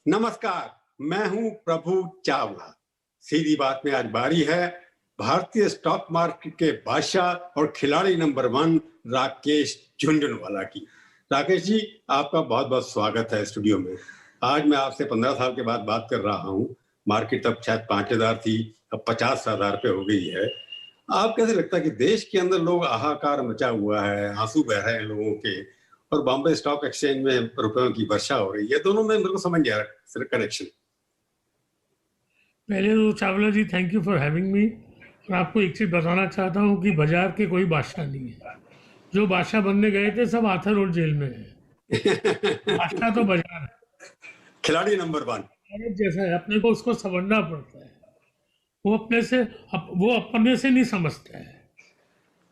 नमस्कार, मैं हूं प्रभु चावला। सीधी बात में आज बारी है भारतीय स्टॉक मार्केट के बादशाह और खिलाड़ी नंबर 1 राकेश झुनझुनवाला की। राकेश जी, आपका बहुत बहुत स्वागत है स्टूडियो में। आज मैं आपसे 15 साल के बाद बात कर रहा हूं। मार्केट तब शायद 5,000 थी, अब 50,000 पे हो गई है। आप कैसे लगता है कि देश के अंदर लोग हाहाकार मचा हुआ है, आंसू बह रहे हैं लोगों के, और बॉम्बे स्टॉक एक्सचेंज में रुपयों की वर्षा हो रही है, दोनों में मेरे को समझ नहीं आ रहा कनेक्शन। पहले तो Chawla ji, thank you for having me. और आपको एक चीज़ बताना चाहता हूँ कि बाजार के कोई बादशाह नहीं है। जो बादशाह बनने गए थे सब आर्थर रोड जेल में है। बादशाह तो बाजार है, खिलाड़ी नंबर 1 जैसा है, अपने को उसको समझना पड़ता है। वो अपने से नहीं समझता है।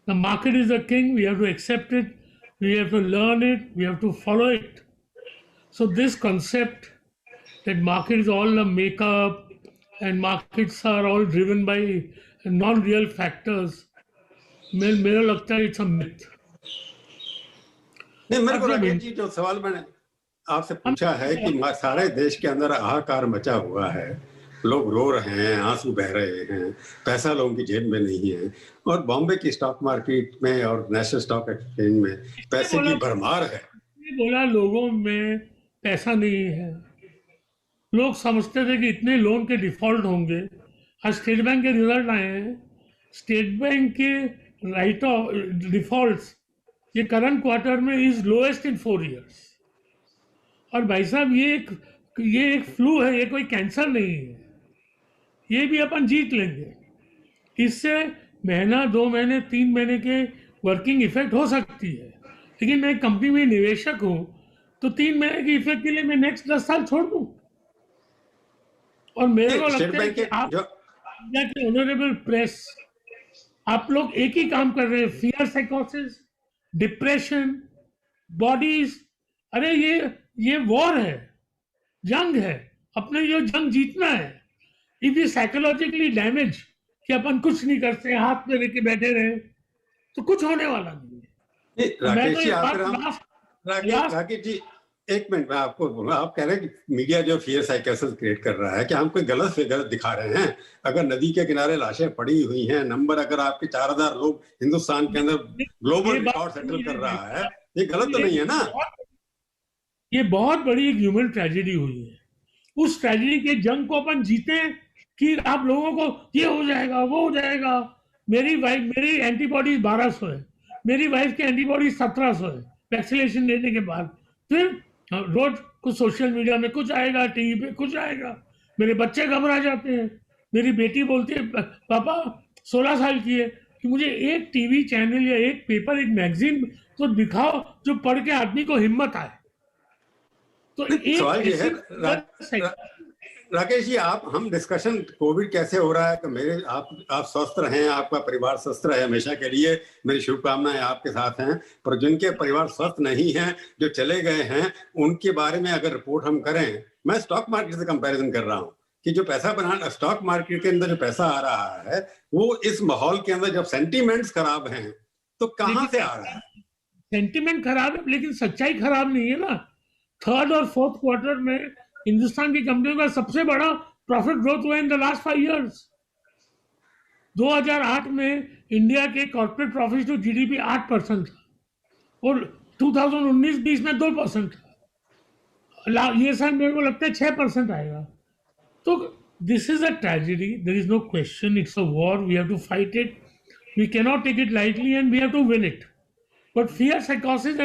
The market is the king, we have to accept it, we have to learn it, we have to follow it. So this concept that market is all a makeup and markets are all driven by non-real factors, मेरा लगता है it's a myth। नहीं, मेरे को मतलब राकेश जी, जो सवाल मैंने आपसे पूछा है कि सारे देश के अंदर हाहाकार मचा हुआ है, लोग रो रहे हैं, आंसू बह रहे हैं, पैसा लोगों की जेब में नहीं है, और बॉम्बे की स्टॉक मार्केट में और नेशनल स्टॉक एक्सचेंज में पैसे की भरमार है। बोला लोगों में पैसा नहीं है। लोग समझते थे कि इतने लोन के डिफॉल्ट होंगे। आज स्टेट बैंक के रिजल्ट आए हैं। स्टेट बैंक के राइट ऑफ डिफॉल्ट्स ये करंट क्वार्टर में इज लोएस्ट इन 4 years। और भाई साहब, ये एक फ्लू है, ये कोई कैंसर नहीं है। ये भी अपन जीत लेंगे। इससे महीना, 2 महीने, 3 महीने के वर्किंग इफेक्ट हो सकती है, लेकिन मैं कंपनी में निवेशक हूं, तो 3 महीने के इफेक्ट के लिए मैं नेक्स्ट 10 साल छोड़ दूं। और मेरे को लगता है कि आप इंडिया के ऑनरेबल प्रेस, आप लोग एक ही काम कर रहे हैं, फियर साइकोसिस, डिप्रेशन, बॉडीज। अरे ये वॉर है, जंग है, अपने ये जंग जीतना है। इफ यू साइकोलॉजिकली डैमेज कि अपन कुछ नहीं करते, हाथ में लेके बैठे रहे, तो कुछ होने वाला नहीं है। राकेश जी, एक मिनट में आपको बोलूंगा। आप कह रहे हैं कि मीडिया जो फियर साइकोसिस क्रिएट कर रहा है, क्या हम कोई गलत फिगर दिखा रहे हैं? अगर नदी के किनारे लाशें पड़ी हुई हैं, नंबर अगर आपके 4,000 लोग हिंदुस्तान के अंदर ग्लोबल रिकॉर्ड सेटल कर रहा है, ये गलत तो नहीं है ना? ये बहुत बड़ी एक ह्यूमन ट्रेजेडी हुई है। उस ट्रेजेडी के जंग को अपन जीते कि आप लोगों को ये हो जाएगा, वो हो जाएगा। मेरी एंटीबॉडी 1200 है, मेरी वाइफ की एंटीबॉडी 1700 है वैक्सीनेशन लेने के बाद। फिर रोज कुछ सोशल मीडिया में कुछ आएगा, टीवी पे कुछ आएगा, मेरे बच्चे घबरा जाते हैं। मेरी बेटी बोलती है, पापा 16 साल की है, कि मुझे एक टीवी चैनल या एक पेपर, एक मैगजीन तो दिखाओ जो पढ़ के आदमी को हिम्मत आए। तो सवाल ये है राकेश जी, हम डिस्कशन कोविड कैसे हो रहा है कि आप स्वस्थ रहें, आपका परिवार स्वस्थ रहे हमेशा के लिए, मेरी शुभकामनाएं आपके साथ हैं। पर जिनके परिवार स्वस्थ नहीं हैं, जो चले गए हैं, उनके बारे में अगर रिपोर्ट हम करें, मैं स्टॉक मार्केट से कंपैरिजन कर रहा हूँ कि जो पैसा बनाना स्टॉक मार्केट के अंदर जो पैसा आ रहा है, वो इस माहौल के अंदर जब सेंटिमेंट्स खराब हैं, तो कहां से आ रहा है? सेंटिमेंट खराब है, लेकिन सच्चाई खराब नहीं है ना। 3rd और 4th क्वार्टर में हिंदुस्तान की कंपनियों का सबसे बड़ा प्रॉफिट ग्रोथ हुआ इन द लास्ट 5 years। 2008 में इंडिया के कॉर्पोरेट प्रॉफिट टू जीडीपी 8% था, और 2019-20 में 2% था। ये साल मेरे को लगता है 6% आएगा। तो this is a tragedy, there is no question, it's a war, we have to fight it, we can not take it lightly and we have to win it. But fear साइकोसिस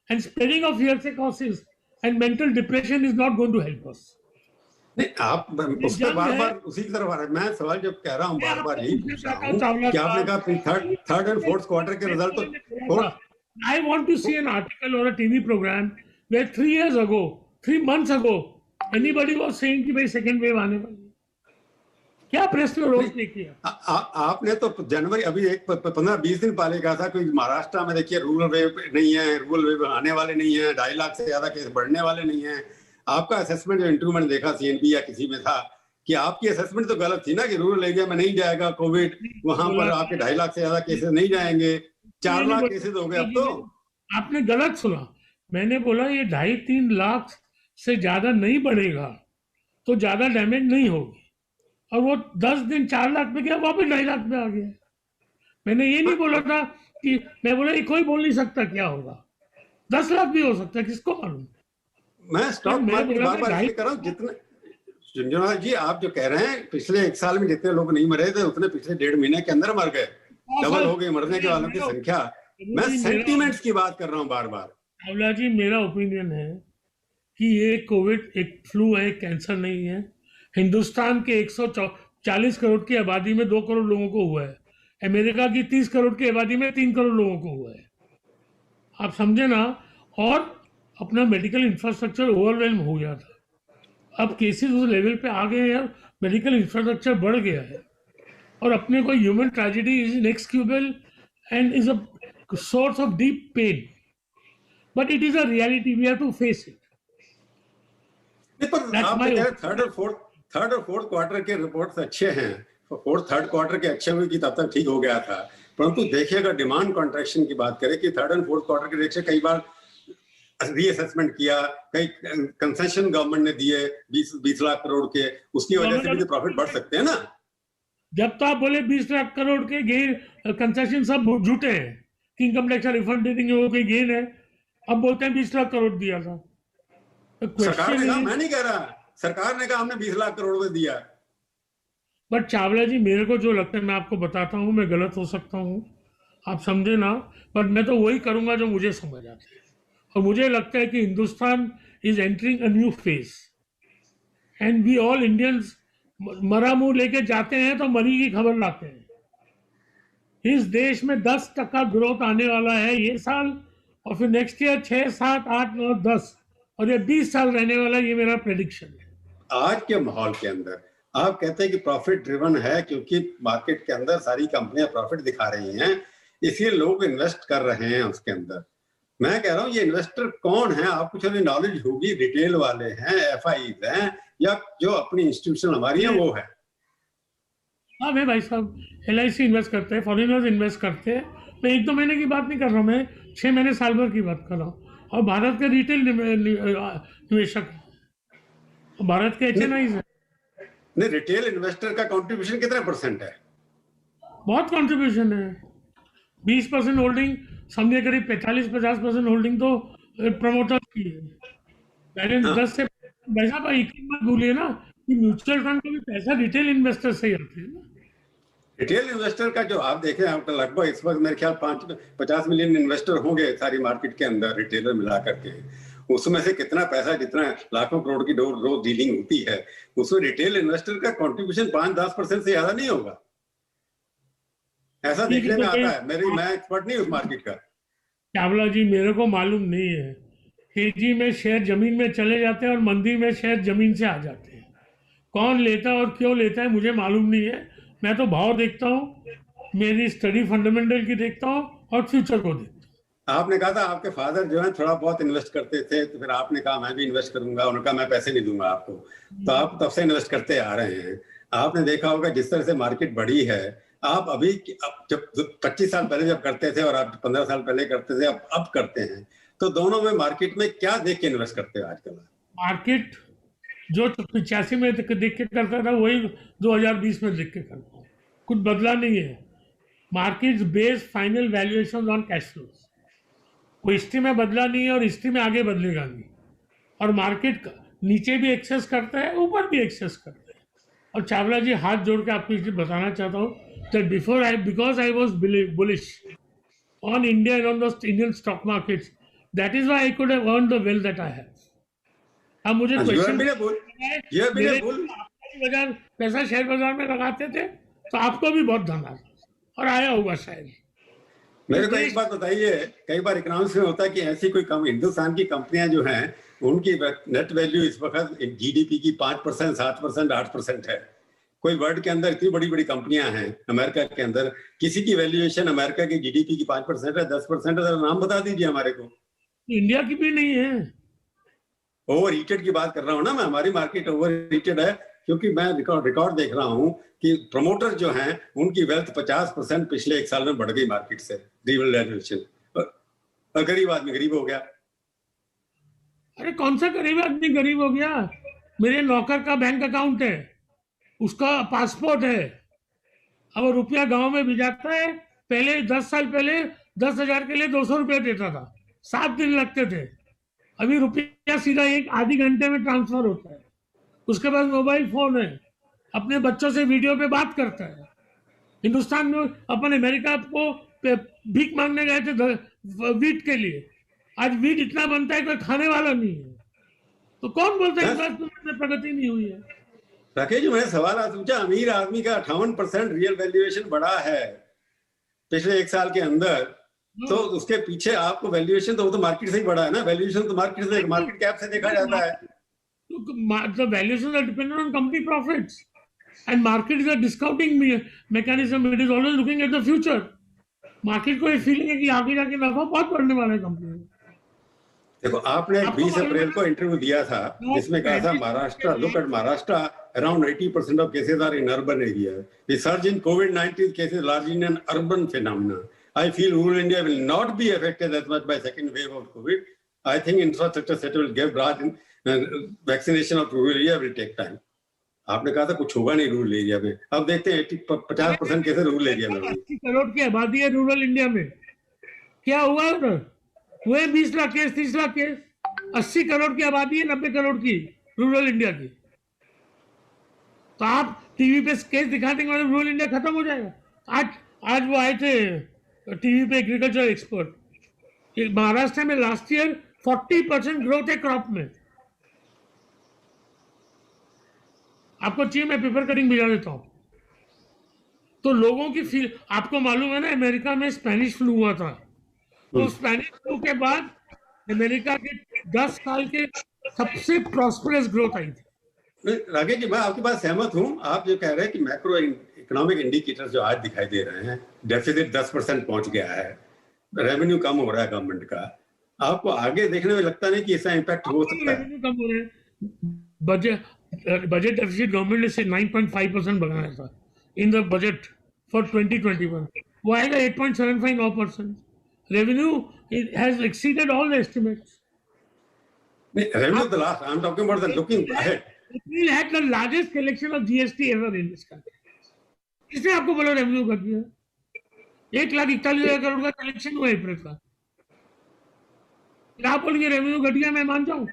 and spreading of fear psychosis and mental depression is not going to help us। नहीं, आप उस पर बार-बार उसी की तरफ आ रहे हैं। मैं सवाल जब कह रहा हूँ, बार-बार यही पूछ रहा हूँ कि आपने कहा थर्ड एंड फोर्थ क्वार्टर के रिजल्ट तो I want to see an article or a TV program where 3 months ago anybody was saying कि भाई सेकंड वेव आने वाली है। क्या प्रेस में रोक नहीं किया? आपने तो जनवरी, अभी 15-20 दिन पहले कहा था कि महाराष्ट्र में देखिए रूरल वेव नहीं है, रूरल वेव आने वाले नहीं है, 2.5 लाख से ज्यादा केस बढ़ने वाले नहीं है। आपका असेसमेंट जो इंटरव्यू मैंने देखा सीएनबी या किसी में था, कि आपकी असेसमेंट तो गलत थी ना, कि रूरल एरिया में नहीं जाएगा कोविड, वहां पर आपके 2.5 लाख से ज्यादा केसेस नहीं जाएंगे, 4 लाख केसेस हो गए। अब तो आपने गलत सुना। मैंने बोला ये 2.5-3 लाख से ज्यादा नहीं बढ़ेगा तो ज्यादा डैमेज नहीं होगी। और वो 10 दिन 4 लाख पे गया, वापस 2.5 लाख पे आ गया। मैंने ये नहीं बोला था कि, मैं बोला ये कोई बोल नहीं सकता क्या होगा, 10 लाख भी हो सकता है, किसको मालूम। मैं पर स्टॉक मैं मार्केट बोला बार था बार इसलिए कर रहा हूँ, जितने झुंझुनवाला जी आप जो कह रहे हैं पिछले 1 साल में जितने लोग नहीं मरे थे उतने पिछले 1.5 महीने के अंदर मर गए, डबल हो गई मरने के वालों की संख्या। मैं सेंटीमेंट्स की बात कर रहा हूँ बार बार। अवला जी, मेरा ओपिनियन है कि ये कोविड एक फ्लू है, कैंसर नहीं है। हिंदुस्तान के 140 करोड़ की आबादी में 2 करोड़ लोगों को हुआ है। अमेरिका की 30 करोड़ की आबादी में 3 करोड़ लोगों को हुआ है। आप समझे ना। और अपना मेडिकल इंफ्रास्ट्रक्चर ओवरवेलम हो गया था, अब केसेस उस लेवल पे आ गए हैं, मेडिकल इंफ्रास्ट्रक्चर बढ़ गया है। और अपने को human tragedy is inexcusable and is a source of deep pain, but it is a reality, we have to face it. नहीं, पर दैट्स आप तो माय कह रहे थर्ड और फोर्थ क्वार्टर के रिपोर्ट्स अच्छे हैं, थर्ड क्वार्टर के अच्छे हुए कि तब तक ठीक हो गया था। परंतु देखिए अगर डिमांड कॉन्ट्रैक्शन की बात करें कि थर्ड एंड फोर्थ क्वार्टर के रेट से कई बार रीअसेसमेंट किया, कई कंसेशन गवर्नमेंट ने दिए 20 लाख करोड़ के, उसकी वजह से भी तो प्रॉफिट बढ़ सकते हैं ना। जब तो आप बोले 20 लाख करोड़ के गेन, कंसेशन सब झूठे हैं कि इनकम टैक्स रिफंड दे देंगे, वो कोई गेन है। अब बोलते हैं 20 लाख करोड़ दिया था। तो सरकार क्वेश्चन ने कहा, है, मैं नहीं कह रहा, सरकार ने कहा हमने 20 लाख करोड़ में दिया। बट चावला जी मेरे को जो लगता है, मैं आपको बताता हूँ, मैं गलत हो सकता हूँ, आप समझे ना, पर मैं तो वही करूंगा जो मुझे समझ आता है। और मुझे लगता है कि Hindustan is entering a new phase and we all Indians मरा मुंह लेके जाते हैं तो मरी की खबर लाते हैं। इस देश में 10% ग्रोथ आने वाला है ये साल, और फिर नेक्स्ट ईयर 6, 7, 8, 9, 10, और ये 20 साल रहने वाला है, ये मेरा प्रेडिक्शन है। आज के माहौल के अंदर आप कहते हैं कि प्रॉफिट ड्रिवन है क्योंकि मार्केट के अंदर सारी कंपनियां प्रॉफिट दिखा रही हैं, इसलिए लोग इन्वेस्ट कर रहे हैं उसके अंदर। मैं कह रहा हूं ये इन्वेस्टर कौन है, आपको चलो नॉलेज होगी, रिटेल वाले हैं, एफआईज हैं, या जो अपनी इंस्टीट्यूशन हमारी है वो है। हाँ भाई, भाई साहब, LIC इन्वेस्ट करते हैं, फॉरेनर्स इन्वेस्ट करते हैं। मैं 1-2 महीने की बात नहीं कर रहा हूँ, मैं 6 महीने साल भर की बात कर रहा हूँ। और भारत के रिटेल निवेशक, भारत के HNIs है। नहीं, रिटेल इन्वेस्टर का कंट्रीब्यूशन कितना परसेंट है? बहुत कंट्रीब्यूशन है। 20% होल्डिंग, समझे करीब 45-50% होल्डिंग तो प्रमोटर की है। बैलेंस हाँ, 10 से, वैसा भाई एक मत भूलिए ना कि म्यूचुअल फंड का भी पैसा रिटेल इन्वेस्टर से ही आते हैं ना। रिटेल इन्वेस्टर का जो आप देखें, आप तो लगभग इस वक्त मेरे ख्याल 50 मिलियन इन्वेस्टर होंगे सारी मार्केट के अंदर रिटेलर मिला करके। उसमें से कितना पैसा, जितना लाखों करोड़ की रोज डीलिंग होती है, उसमें रिटेल इन्वेस्टर का कंट्रीब्यूशन 5-10% से ज्यादा नहीं होगा, ऐसा ठीक है, देखने में तो आता है। मैं एक्सपर्ट नहीं उस मार्केट का। चावला जी मेरे को मालूम नहीं है। तेजी में शेयर जमीन में चले जाते हैं और मंदी में शेयर जमीन से आ जाते हैं। कौन लेता है और क्यों लेता है मुझे मालूम नहीं है। मैं तो भाव देखता हूँ, मेरी स्टडी फंडामेंटल की देखता हूँ और फ्यूचर को देखता हूँ। आपने कहा था आपके फादर जो है थोड़ा बहुत इन्वेस्ट करते थे, तो फिर आपने कहा मैं भी इन्वेस्ट करूंगा, उन्होंने कहा मैं पैसे नहीं दूंगा आपको, तो आप तब से इन्वेस्ट करते आ रहे हैं। आपने देखा होगा जिस तरह से मार्केट बढ़ी है, आप अभी जब 25 साल पहले जब करते थे और आप 15 साल पहले करते थे, अब करते हैं, तो दोनों में मार्केट में क्या देख के इन्वेस्ट करते हो आजकल? मार्केट जो 85 में देख के करता था वही 2020 में देख के करता हूँ, कुछ बदला नहीं है। Market based final valuation on cash flows, वो हिस्ट्री में बदला नहीं है और हिस्ट्री में आगे बदलेगा नहीं। और मार्केट नीचे भी एक्सेस करता है, ऊपर भी एक्सेस करता है। और चावला जी हाथ जोड़ के आपको ये बताना चाहता हूँ that before because I was bullish on India and on the Indian stock markets, that is why I could have earned the wealth that I have. अब मुझे क्वेश्चन, मेरे बाजार पैसा शेयर बाजार में लगाते थे तो आपको भी बहुत धन आता और आया होगा शायद। मेरे को एक बात बताइए, कई बार इकोनॉमिक्स में होता है कि ऐसी कोई हिंदुस्तान की कंपनियां जो हैं उनकी नेट वैल्यू इस वक्त GDP की 5%, 7%, 8% है। कोई वर्ल्ड के अंदर इतनी बड़ी बड़ी कंपनियां हैं, अमेरिका के अंदर किसी की वैल्यूएशन अमेरिका की GDP की 5% है, 10% है, नाम बता दीजिए हमारे को। इंडिया की भी नहीं है। ओवर हीटेड की बात कर रहा हूँ ना मैं, हमारी मार्केट ओवर हीटेड है क्योंकि मैं रिकॉर्ड देख रहा हूँ कि प्रमोटर जो हैं उनकी वेल्थ 50% पिछले 1 साल में बढ़ गई मार्केट से, रिवैल्यूएशन, और गरीब आदमी गरीब हो गया। अरे कौन सा गरीब आदमी गरीब हो गया? मेरे नौकर का बैंक अकाउंट है, उसका पासपोर्ट है, अब वो रुपया गांव में भिजाता है। पहले 10 साल पहले 10,000 के लिए 200 रुपया देता था, 7 दिन लगते थे। अभी रुपया सीधा एक आधी घंटे में ट्रांसफर होता है। उसके पास मोबाइल फोन है, अपने बच्चों से वीडियो पे बात करता है। हिंदुस्तान में अपन अमेरिका को भीख मांगने गए थे वीट के लिए, आज वीट इतना बनता है कोई खाने वाला नहीं है। तो कौन बोलता है बस में प्रगति नहीं हुई है? राकेश जी, मैंने सवाल आज पूछा, अमीर आदमी का 58% रियल वैल्यूएशन बढ़ा है पिछले 1 साल के अंदर, तो उसके पीछे आपको वैल्यूएशन तो वो तो मार्केट से ही बढ़ा है ना, वैल्यूएशन तो मार्केट कैप से देखा जाता है। The valuations are dependent on company profits, and market is a discounting mechanism. It is always looking at the future. Market को ये फीलिंग है कि आगे जाके नफा बहुत बढ़ने वाला है कंपनी में। देखो, आपने आपको 20 मालूम अप्रैल को इंटरव्यू दिया था जिसमें कहा था Maharashtra, look at Maharashtra, around 80% of cases are in urban area. The surge in COVID-19 cases largely in an urban phenomena. I feel rural India will not be affected as much by second wave of COVID. I think infrastructure sector will give rise in vaccination of rural area will take time. आपने कहा था कुछ होगा नहीं rural area में, अब देखते हैं 50% केसेस रूरल एरिया में। 80 करोड़ की आबादी है रूरल इंडिया में, क्या हुआ उधर? हुए 20 लाख केस, 30 लाख केस। 80 करोड़ की आबादी है, 90 करोड़ की रूरल इंडिया की। तो आप टीवी पे केस दिखा देंगे और रूरल इंडिया खत्म हो जाएगा। आज वो आए थे टीवी पे एग्रीकल्चर एक्सपर्ट, महाराष्ट्र में लास्ट ईयर 40% ग्रोथ है क्रॉप में। आपको चाहिए मैं पेपर कटिंग भिजा देता हूं। तो लोगों की फील, आपको मालूम है ना अमेरिका में स्पेनिश फ्लू हुआ था, तो स्पेनिश फ्लू के बाद अमेरिका के 10 साल के सबसे प्रॉस्परस ग्रोथ आई थी। राकेश जी, मैं आपकी बात सहमत हूं। आप जो कह रहे हैं कि मैक्रो इकोनॉमिक इंडिकेटर्स जो आज दिखाई दे रहे हैं, डेफिसिट 10% पहुंच गया है, रेवेन्यू कम हो रहा है गवर्नमेंट का, आपको आगे देखने में लगता नहीं कि इसका इम्पैक्ट हो सकता है? रेवेन्यू कम हो रहे हैं, बजट डेफिसिट गवर्नमेंट ने से 9.5% बढ़ाया था इन द बजट फॉर 2021, वो आएगा 8.75%। Revenue has exceeded all the estimates. Revenue is the last. I'm talking about the looking ahead. April had the largest collection of GST ever in this country. किसने आपको बोला revenue कर दिया? 1,41,000 करोड़ का collection हुआ अप्रैल का। आप बोलेंगे रेवेन्यू घट गया, मैं मान जाऊं?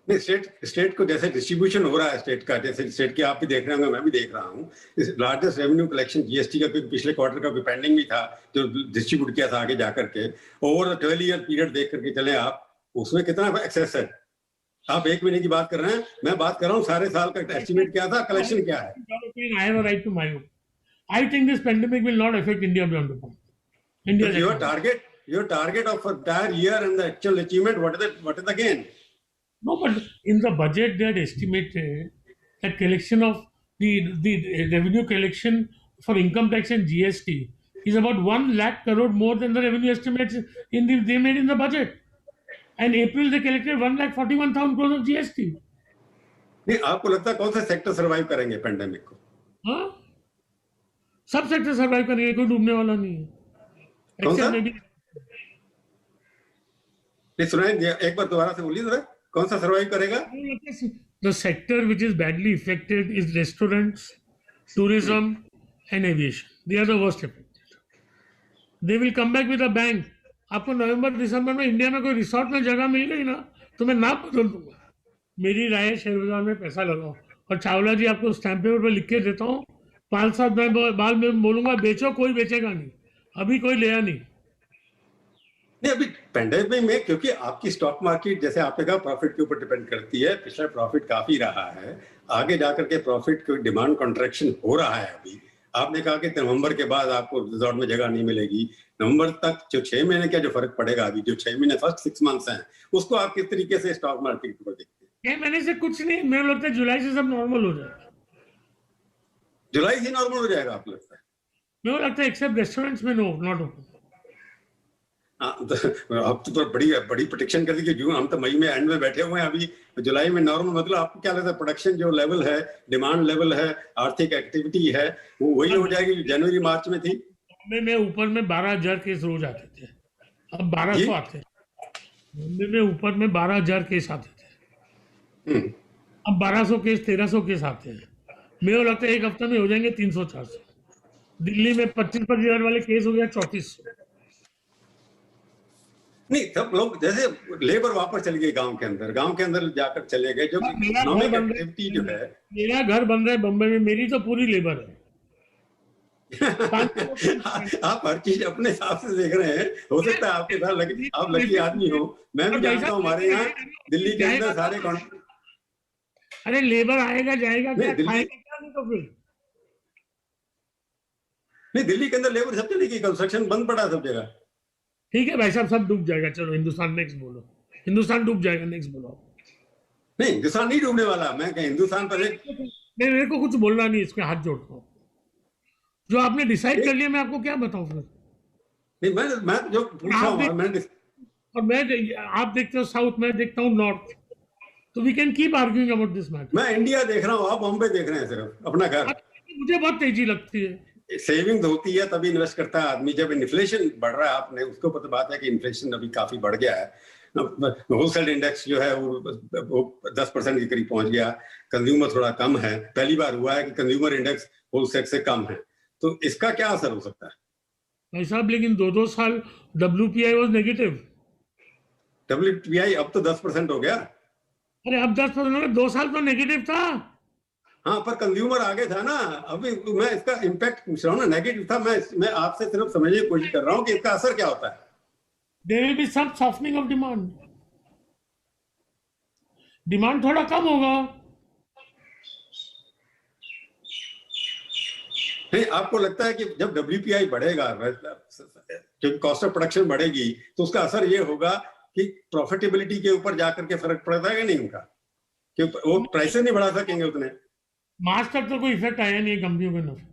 नहीं, स्टेट को जैसे डिस्ट्रीब्यूशन हो रहा है स्टेट का, जैसे स्टेट की आप भी देख रहे होंगे, मैं भी देख रहा हूँ, लार्जेस्ट रेवेन्यू कलेक्शन जीएसटी का पिछले क्वार्टर का पेंडिंग भी था जो डिस्ट्रीब्यूट किया था आगे जाकर के, ओवर 12 ईयर पीरियड देख करके चले आप, उसमें कितना एक्सेस है? आप 1 महीने की बात कर रहे हैं, मैं बात कर रहा हूँ सारे साल का एस्टिमेट क्या था, कलेक्शन क्या है? I have a right to my own. I think this pandemic will not affect India beyond the point. India. Your target of entire year and the actual achievement, what is the gain? No, but in the budget they had estimated that collection of the revenue collection for income tax and GST is about 1 lakh crore more than the revenue estimates they made in the budget. And April they collected 1,41,000 crores of GST. नहीं, आपको लगता है कौन सा sector survive करेंगे pandemic को? हाँ, सब सेक्टर सर्वाइव करेंगे, कोई डूबने वाला नहीं है। कौन सा? नहीं सुनाइए, एक बार दोबारा से बोलिए जरा, कौन सा सर्वाइव करेगा? The sector which is badly affected is restaurants, tourism and aviation. They are the worst affected. They will come back with a bang. आपको नवंबर दिसंबर में इंडिया में कोई रिसोर्ट में जगह मिल गई ना, तो मैं नाम बदल दूंगा। मेरी राय है शेयर बाजार में पैसा लगाओ, और चावला जी आपको स्टैंप पेपर पर लिख के देता हूँ, 5-7 बाल में बोलूंगा बेचो, कोई बेचेगा नहीं, अभी कोई लिया नहीं। अभी पेंडेमिक में क्योंकि आपकी स्टॉक मार्केट जैसे आपने कहा प्रॉफिट के ऊपर डिपेंड करती है, पिछला प्रॉफिट काफी रहा है, आगे जाकर के प्रॉफिट को डिमांड कॉन्ट्रैक्शन हो रहा है। अभी आपने कहा कि नवंबर के बाद आपको रिजॉर्ट में जगह नहीं मिलेगी, नवंबर तक जो 6 महीने का जो फर्क पड़ेगा, अभी जो 6 महीने फर्स्ट 6 मंथ्स हैं, उसको आप किस तरीके से स्टॉक मार्केट को देखते हैं? 6 महीने से कुछ नहीं, मेरे लगता है जुलाई से सब नॉर्मल हो जाएगा। जुलाई से नॉर्मल हो जाएगा आपको लगता है? मेरे लगता है एक्सेप्ट रेस्टोरेंट्स में नॉट ओपन। अब तो बड़ी प्रोटेक्शन कर दी कि जून, हम तो मई में एंड में बैठे हुए हैं, अभी जुलाई में नॉर्मल, मतलब आपको क्या लगता है प्रोडक्शन जो लेवल है, डिमांड लेवल है, आर्थिक एक्टिविटी है, वो वही हो जाएगी जो जनवरी मार्च में थी? में ऊपर में 12,000 केस रोज आते थे, अब 1200 आते हैं। बॉम्बे में ऊपर में 12,000 केस आते थे, हम्म। अब 1200 केस 1300 केस आते हैं। मेरे को लगता है एक हफ्ते में हो जाएंगे 300-400। दिल्ली में 25,000 वाले केस हो गया 3400। नहीं, सब लोग जैसे लेबर वापस चली गई गांव के अंदर जाकर चले गए, जो कि मेरा घर इकोनॉमिक बन एक्टिविटी रहा जो है, है। मेरा घर बन रहा है बम्बई में, मेरी तो पूरी लेबर है। 500 आप हर चीज अपने हिसाब से देख रहे हैं। हो सकता है आपके साथ लकी, आप लकी आदमी हो। मैं भी और भाई जानता हूँ साहब हमारे यहाँ दिल्ली के जाएगा अंदर सारे कहाँ? अरे लेबर आएगा जाएगा नहीं क्या, दिल्ली, खाएगा क्या, नहीं तो फिर नहीं दिल्ली के अंदर लेबर सब चली गई, कंस्ट्रक्शन बंद पड़ा सब जगह। ठीक है भाई साहब, सब डूब जाएगा। चलो हिंदुस्तान नेक्स्ट बोलो, हिंदुस्तान डूब जाएगा, नेक्स्ट बोलो। नहीं, हिंदुस्तान नहीं डूबने वाला। मैं कहीं हिंदुस्तान पर एक, नहीं, मेरे को कुछ बोलना नहीं, इसके हाथ जोड़ता हूँ। जो आपने डिसाइड कर एक लिया मैं आपको क्या बताऊं फिर। नहीं, मैं जो पूछ रहा आप हूँ देख मैंने और आप देखते हो साउथ, मैं देखता हूँ नॉर्थ, तो we can keep arguing about this matter. मैं इंडिया देख रहा हूँ, आप बॉम्बे देख रहे हैं सिर्फ अपना घर। मुझे बहुत तेजी लगती है। सेविंग होती है तभी इन्वेस्ट करता है आदमी, जब इन्फ्लेशन बढ़ रहा है। आपने उसको पता बात है कि इन्फ्लेशन अभी काफी बढ़ गया है। होलसेल इंडेक्स जो है वो 10% के करीब पहुंच गया। कंज्यूमर थोड़ा कम है, पहली बार हुआ है कि कंज्यूमर इंडेक्स होलसेल से कम है। तो इसका क्या असर हो सकता है? भाई साहब लेकिन 2-2 साल WPI वॉज नेगेटिव। WPI अब तो 10% हो गया। अरे अब 10%, 2 साल तो नेगेटिव था। हाँ, पर कंज्यूमर आगे था ना। अभी मैं इसका इम्पैक्ट पूछ रहा हूँ ना, नेगेटिव था। मैं आपसे सिर्फ समझने की कोशिश कर रहा हूँ कि इसका असर क्या होता है। There will be some softening of demand, demand थोड़ा कम होगा। नहीं, आपको लगता है कि जब WPI बढ़ेगा, क्योंकि कॉस्ट ऑफ प्रोडक्शन बढ़ेगी, तो उसका असर ये होगा कि प्रॉफिटेबिलिटी के ऊपर जाकर के फर्क पड़ता है कि नहीं उनका, कि वो प्राइसेस नहीं बढ़ा सकेंगे उतने। मार्च तक तो कोई इफेक्ट आया नहीं कंपनियों के नफे।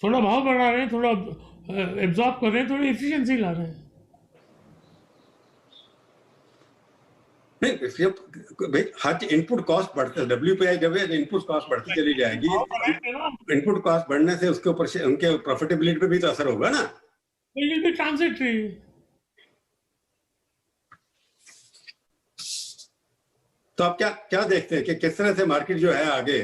थोड़ा भाव बढ़ा रहे हैं, थोड़ा एब्जॉर्ब कर रहे हैं, थोड़ी एफिशिएंसी ला रहे हैं। नहीं, भाई हर इनपुट कॉस्ट बढ़ते, WPI जब इनपुट कॉस्ट बढ़ती चली जाएगी, भाव बढ़ाएंगे ना, इनपुट कॉस्ट बढ़ने से उसके ऊपर उनके प्रॉफिटेबिलिटी पे भी तो असर होगा ना। Will be transitory. तो आप क्या क्या देखते हैं कि किस तरह से मार्केट जो है आगे,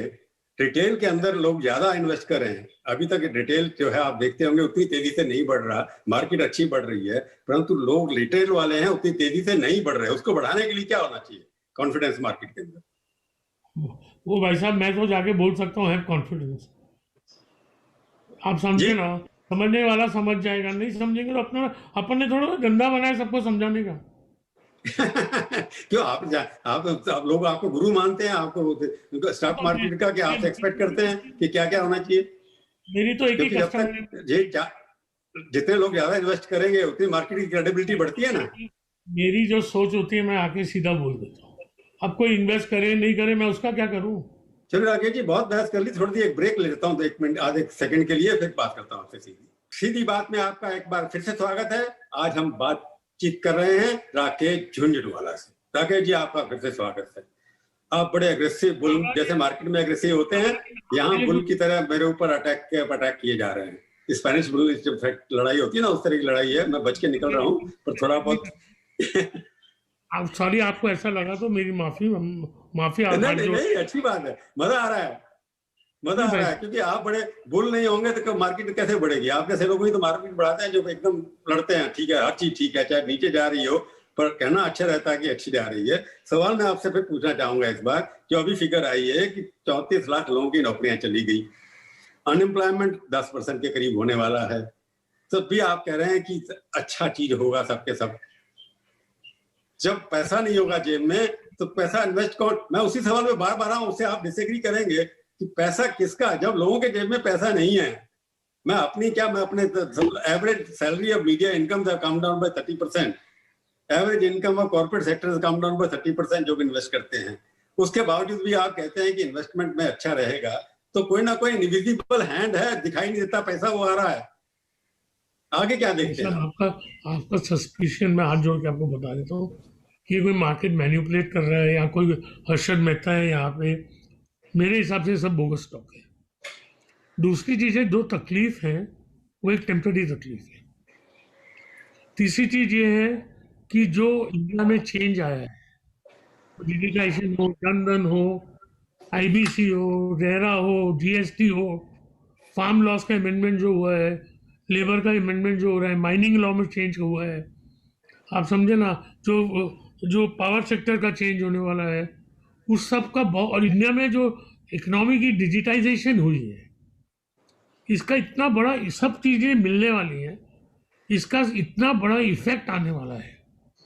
रिटेल के अंदर लोग ज्यादा इन्वेस्ट कर रहे हैं? अभी तक रिटेल जो है आप देखते होंगे उतनी तेजी से नहीं बढ़ रहा। मार्केट अच्छी बढ़ रही है, परंतु लोग रिटेल वाले हैं उतनी तेजी से नहीं बढ़ रहे। उसको बढ़ाने के लिए क्या होना चाहिए कॉन्फिडेंस मार्केट के अंदर? वो भाई साहब मैं तो जाके बोल सकता हूँ हैव कॉन्फिडेंस। आप जी। समझे ना, समझने वाला समझ जाएगा, नहीं समझेंगे तो अपना, अपन ने थोड़ा धंधा बनाया सबको समझाने का। क्यों आप लोग आपको गुरु मानते हैं, आपको स्टॉक तो मार्केट का, कि आपसे एक्सपेक्ट करते हैं कि क्या क्या होना चाहिए? मेरी तो एक ही क्योंकि जब कस्टमर है। तक जितने लोग ज्यादा इन्वेस्ट करेंगे उतनी मार्केट की क्रेडिबिलिटी बढ़ती है ना। मेरी जो सोच होती है मैं आके सीधा बोल देता हूँ। अब कोई इन्वेस्ट करे नहीं करे मैं उसका क्या करूँ। चलो राकेश जी, बहुत बहस कर ली, थोड़ी सी एक ब्रेक ले लेता हूँ, तो 1 मिनट आधे सेकंड के लिए, फिर बात करता हूँ आपसे सीधी सीधी बात में। आपका एक बार फिर से स्वागत है। आज हम बातचीत कर रहे हैं राकेश झुंझुनवाला से। राकेश जी, आपका फिर से स्वागत है। आप बड़े एग्रेसिव बुल, जैसे मार्केट में एग्रेसिव होते हैं, यहाँ बुल की तरह मेरे ऊपर अटैक किए जा रहे हैं। स्पेनिश बुल जब लड़ाई होती है ना, उस तरह की लड़ाई है। मैं बच के निकल रहा हूँ, पर थोड़ा बहुत अब सॉरी, आपको ऐसा लगा तो मेरी माफी, माफी नहीं हाथ नहीं जोड़। नहीं, अच्छी बात है, मजा आ रहा है। मजा नहीं आ भाई रहा है, क्योंकि आप बड़े बुल नहीं होंगे तो मार्केट कैसे बढ़ेगी? आप जैसे लोग ही तो मार्केट बढ़ाते हैं, जो एकदम लड़ते हैं। ठीक है, हर चीज ठीक है, चाहे नीचे जा रही हो, पर कहना अच्छा रहता है कि अच्छी जा रही है। सवाल मैं आपसे फिर पूछना चाहूंगा इस बार, जो अभी फिगर आई है कि 34 लाख लोगों की नौकरियां चली गई, अनएम्प्लॉयमेंट 10% के करीब होने वाला है, तब भी आप कह रहे हैं कि अच्छा चीज होगा सबके सब। जब पैसा नहीं होगा जेब में तो पैसा इन्वेस्ट कौन? मैं उसी सवाल में बार बार हूं, उससे आप डिसएग्री करेंगे कि पैसा किसका, जब लोगों के जेब में पैसा नहीं है। मैं अपनी क्या, मैं अपने average salary of media income come down by 30%, average income of corporate sector come down by 30% जो इन्वेस्ट करते हैं। उसके बावजूद भी आप कहते हैं कि इन्वेस्टमेंट में अच्छा रहेगा। तो कोई ना कोई इनविजिबल हैंड है, दिखाई नहीं देता पैसा, वो आ रहा है। आगे क्या देखते हैं साहब, आप? आपका आपका सस्पिशन मैं हाथ जोड़ के आपको बता देता हूँ कि कोई मार्केट मैनिपुलेट कर रहा है या कोई हर्षद मेहता है यहाँ पे। मेरे हिसाब से सब बोगस स्टॉक है। दूसरी चीज़ें, जो तकलीफ है वो एक टेम्पररी तकलीफ है। तीसरी चीज ये है कि जो इंडिया में चेंज आया है, डिजिटाइजेशन हो, जन धन हो, आईबीसी हो, रेरा हो, जीएसटी हो, फार्म लॉस का अमेंडमेंट जो हुआ है, लेबर का अमेंडमेंट जो हो रहा है, माइनिंग लॉ में चेंज हुआ है, आप समझे ना, जो जो पावर सेक्टर का चेंज होने वाला है, उस सब का बहुत, और इंडिया में जो इकोनॉमी की डिजिटाइजेशन हुई है, इसका इतना बड़ा, सब चीजें मिलने वाली हैं, इसका इतना बड़ा इफेक्ट आने वाला है।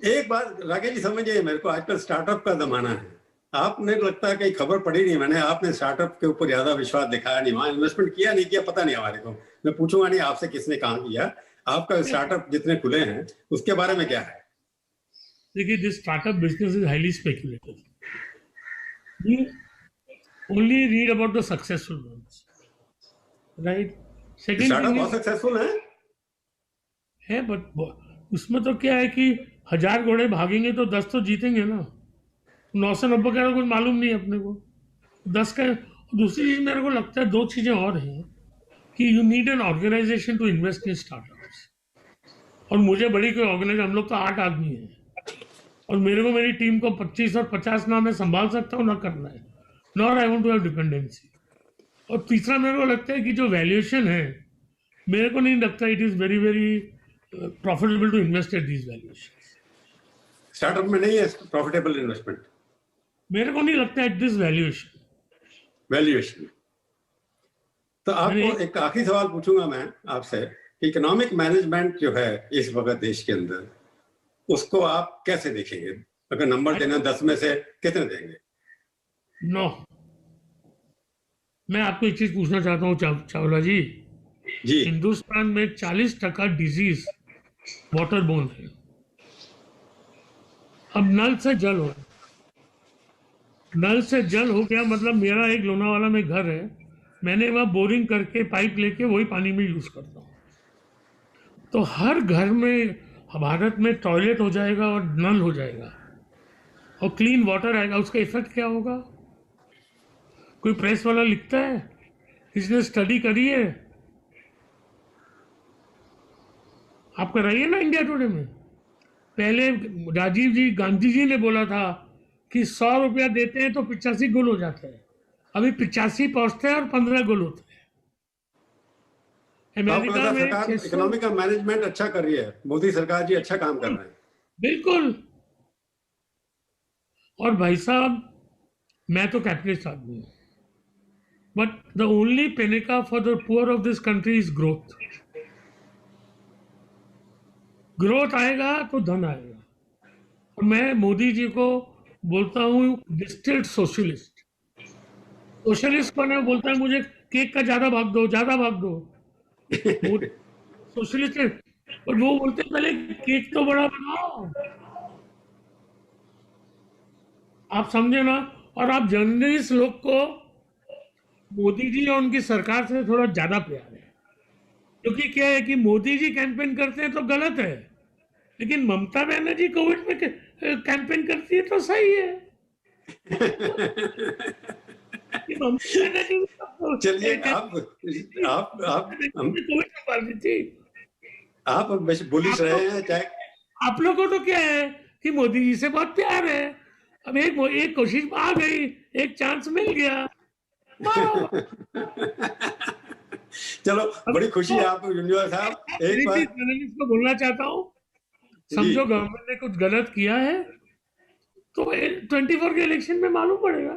एक बात राकेश जी समझिए, मेरे को आजकल स्टार्टअप का जमाना है। आपने लगता है कहीं खबर पढ़ी नहीं मैंने, आपने स्टार्टअप के ऊपर ज्यादा विश्वास दिखाया नहीं, वहां इन्वेस्टमेंट किया नहीं किया पता नहीं हमारे को, मैं पूछूंगा नहीं आपसे किसने कहाँ किया। आपका स्टार्टअप जितने खुले हैं उसके बारे में क्या है? देखिए, this startup business is highly speculative. We only read about the successful ones, right? Second startup thing बहुत सक्सेसफुल है, बट उसमें तो क्या है कि 1000 घोड़े भागेंगे तो 10 तो जीतेंगे ना, 9 से 90 का कुछ मालूम नहीं अपने को, 10 का। दूसरी चीज मेरे को लगता है, दो चीजें और हैं कि you need an organisation to invest in startups. और मुझे बड़ी कोई ऑर्गेनाइज, हम लोग तो 8 आदमी हैं, और मेरे को मेरी टीम को 25 और 50 ना मैं संभाल सकता हूँ ना करना है, nor I want to have dependency. और तीसरा मेरे को लगता है कि जो वैल्यूएशन है, मेरे को नहीं लगता it is very very profitable to invest at these valuation. Startup में नहीं है प्रॉफिटेबल इन्वेस्टमेंट, मेरे को नहीं लगता एट दिस वैल्यूएशन। तो आपको एक आखिरी सवाल पूछूंगा मैं आपसे, इकोनॉमिक मैनेजमेंट जो है इस वक्त देश के अंदर, उसको आप कैसे देखेंगे? अगर नंबर देना 10 में से कितने देंगे? 9। मैं आपको एक चीज पूछना चाहता हूँ चावला जी, हिंदुस्तान में 40% डिजीज वाटर बोर्न है। अब नल से जल हो, नल से जल हो गया, मतलब मेरा एक लोनावाला में घर है, मैंने वहां बोरिंग करके पाइप लेके वही पानी में यूज करता हूँ। तो हर घर में भारत में टॉयलेट हो जाएगा और नल हो जाएगा और क्लीन वाटर आएगा, उसका इफेक्ट क्या होगा? कोई प्रेस वाला लिखता है? इसने स्टडी करी है? आप कराइए ना इंडिया टुडे में। पहले राजीव जी, गांधी जी ने बोला था कि 100 रुपया देते हैं तो 85 गुल हो जाते हैं, अभी 85 पहुंचते हैं और 15 गुल होते हैं। अमेरिका में सरकार इकोनॉमिक का मैनेजमेंट अच्छा कर रही है, मोदी सरकार जी अच्छा काम कर रहे हैं, बिल्कुल। और भाई साहब, मैं तो कैपिटलिस्ट आदमी हूं, but the only panacea for the poor of this country is growth. Growth आएगा तो धन आएगा। और मैं मोदी जी को बोलता हूं डिस्टिल्ड सोशलिस्ट। सोशलिस्ट को नहीं बोलता है मुझे केक का ज्यादा भाग दो, ज्यादा भाग दो। सोशलिस्ट है, और वो बोलते पहले केक तो बड़ा बनाओ, आप समझे ना। और आप जर्नलिस्ट लोग को मोदी जी और उनकी सरकार से थोड़ा ज्यादा प्यार है, क्योंकि क्या है कि मोदी जी कैंपेन करते हैं तो गलत है, लेकिन ममता बनर्जी कोविड में कैंपेन करती है तो सही है। चलिए, आप बुलिश रहे हैं, चाहे आप लोगों को तो क्या है कि मोदी जी से बहुत प्यार है। अब एक कोशिश आ गई, एक चांस मिल गया, चलो, बड़ी खुशी है आपको जुंझुनवाला साहब। एक बार को बोलना चाहता हूँ, समझो गवर्नमेंट ने कुछ गलत किया है तो 24 के इलेक्शन में मालूम पड़ेगा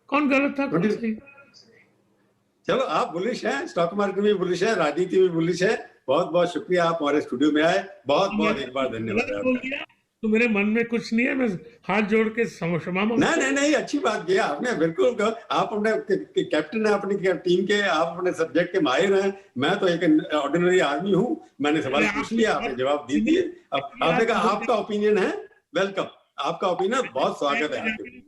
कौन गलत था कौन सही। चलो, आप बुलिश हैं, स्टॉक मार्केट में बुलिश है, राजनीति में बुलिश है। बहुत बहुत शुक्रिया, आप हमारे स्टूडियो में आए, बहुत बहुत एक बार धन्यवाद। तो मेरे मन में कुछ नहीं है, मैं हाथ जोड़ के क्षमा मांगता हूं। नहीं, अच्छी बात किया आपने, बिल्कुल। आप अपने कैप्टन है अपनी टीम के, आप अपने सब्जेक्ट के माहिर हैं। मैं तो एक ऑर्डिनरी आदमी हूँ, मैंने सवाल पूछ लिया, आपने जवाब दे दिए। अब आपने कहा आपका ओपिनियन है, वेलकम, आपका ओपिनियन बहुत स्वागत है आपके।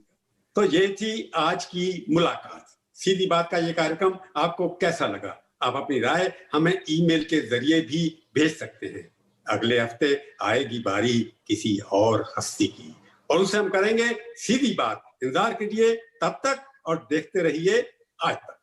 तो ये थी आज की मुलाकात, सीधी बात का ये कार्यक्रम। आपको कैसा लगा? आप अपनी राय हमें ईमेल के जरिए भी भेज सकते हैं। अगले हफ्ते आएगी बारी किसी और हस्ती की, और उससे हम करेंगे सीधी बात। इंतजार कीजिए तब तक, और देखते रहिए आज तक।